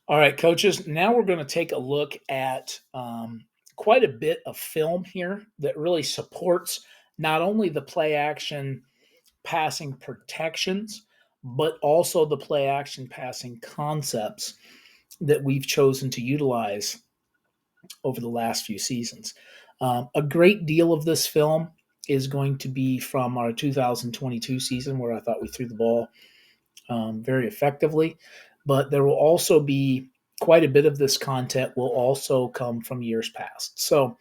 All right, coaches. Now we're going to take a look at quite a bit of film here that really supports not only the play action passing protections, but also the play action passing concepts that we've chosen to utilize over the last few seasons. A great deal of this film is going to be from our 2022 season, where I thought we threw the ball very effectively. But there will also be quite a bit of this content will also come from years past. So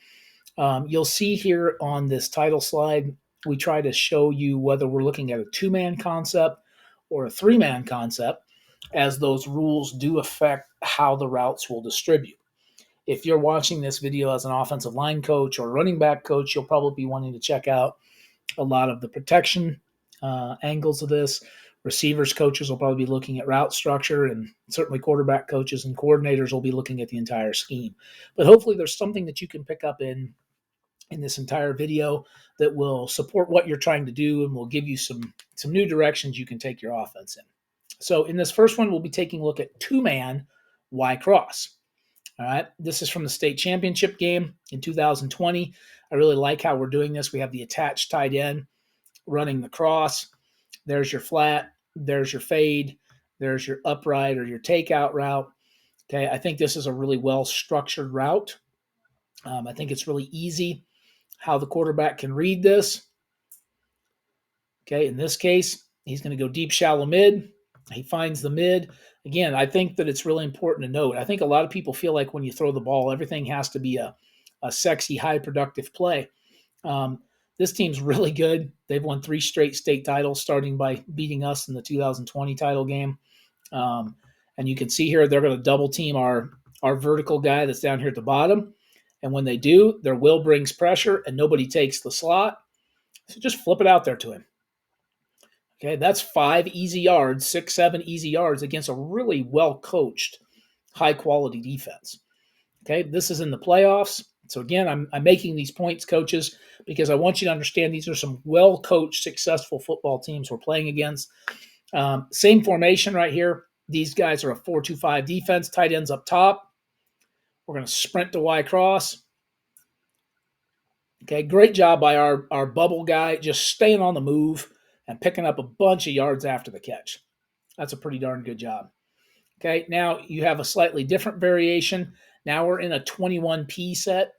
you'll see here on this title slide, we try to show you whether we're looking at a two-man concept or a three-man concept, as those rules do affect how the routes will distribute. If you're watching this video as an offensive line coach or running back coach, you'll probably be wanting to check out a lot of the protection angles of this. Receivers coaches will probably be looking at route structure, and certainly quarterback coaches and coordinators will be looking at the entire scheme. But hopefully there's something that you can pick up in this entire video that will support what you're trying to do and will give you some new directions you can take your offense in. So in this first one, we'll be taking a look at two-man Y cross. All right, this is from the state championship game in 2020. I really like how we're doing this. We have the attached tight end running the cross. There's your flat. There's your fade. There's your upright or your takeout route. Okay, I think this is a really well-structured route. I think it's really easy how the quarterback can read this. Okay, in this case, he's going to go deep, shallow, mid. He finds the mid. Again, I think that it's really important to note. I think a lot of people feel like when you throw the ball, everything has to be a sexy, high productive play. This team's really good. They've won 3 straight state titles, starting by beating us in the 2020 title game. And you can see here they're going to double team our vertical guy that's down here at the bottom. And when they do, their will brings pressure and nobody takes the slot. So just flip it out there to him. Okay, that's 5 easy yards, 6, 7 easy yards against a really well-coached, high-quality defense. Okay, this is in the playoffs. So again, I'm making these points, coaches, because I want you to understand these are some well-coached, successful football teams we're playing against. Same formation right here. These guys are a 4-2-5 defense, tight ends up top. We're going to sprint to Y cross. Okay, great job by our bubble guy, just staying on the move and picking up a bunch of yards after the catch. That's a pretty darn good job. Okay, now you have a slightly different variation. Now we're in a 21P set,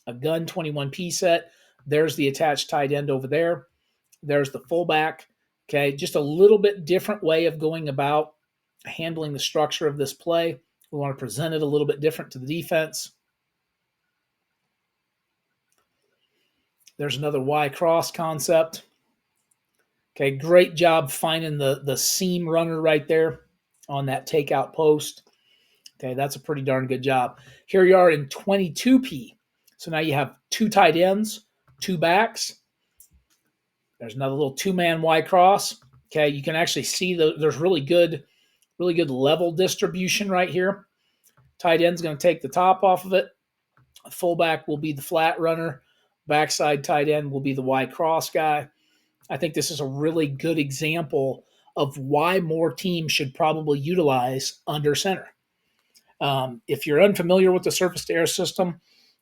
a gun 21P set. There's the attached tight end over there. There's the fullback. Okay, just a little bit different way of going about handling the structure of this play. We want to present it a little bit different to the defense. There's another Y cross concept. Okay, great job finding the seam runner right there on that takeout post. Okay, that's a pretty darn good job. Here you are in 22P. So now you have 2 tight ends, 2 backs. There's another little 2-man Y cross. Okay, you can actually see there's really good level distribution right here. Tight end's going to take the top off of it. Fullback will be the flat runner. Backside tight end will be the Y cross guy. I think this is a really good example of why more teams should probably utilize under center. If you're unfamiliar with the surface to air system,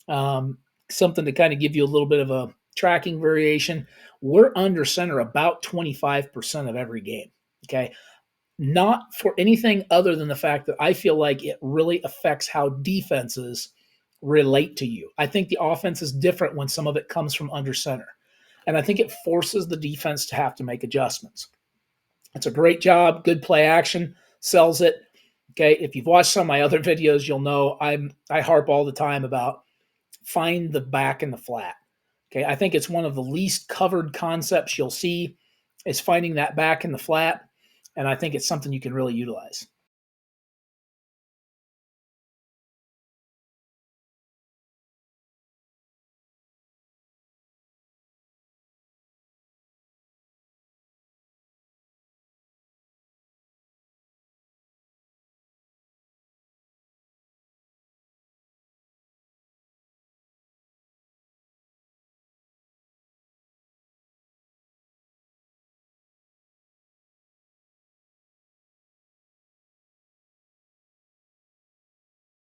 something to kind of give you a little bit of a tracking variation, we're under center about 25% of every game. Okay. Not for anything other than the fact that I feel like it really affects how defenses relate to you. I think the offense is different when some of it comes from under center. And I think it forces the defense to have to make adjustments. It's a great job, good play action, sells it. Okay, if you've watched some of my other videos, you'll know I harp all the time about find the back and the flat. Okay, I think it's one of the least covered concepts you'll see is finding that back and the flat, and I think it's something you can really utilize.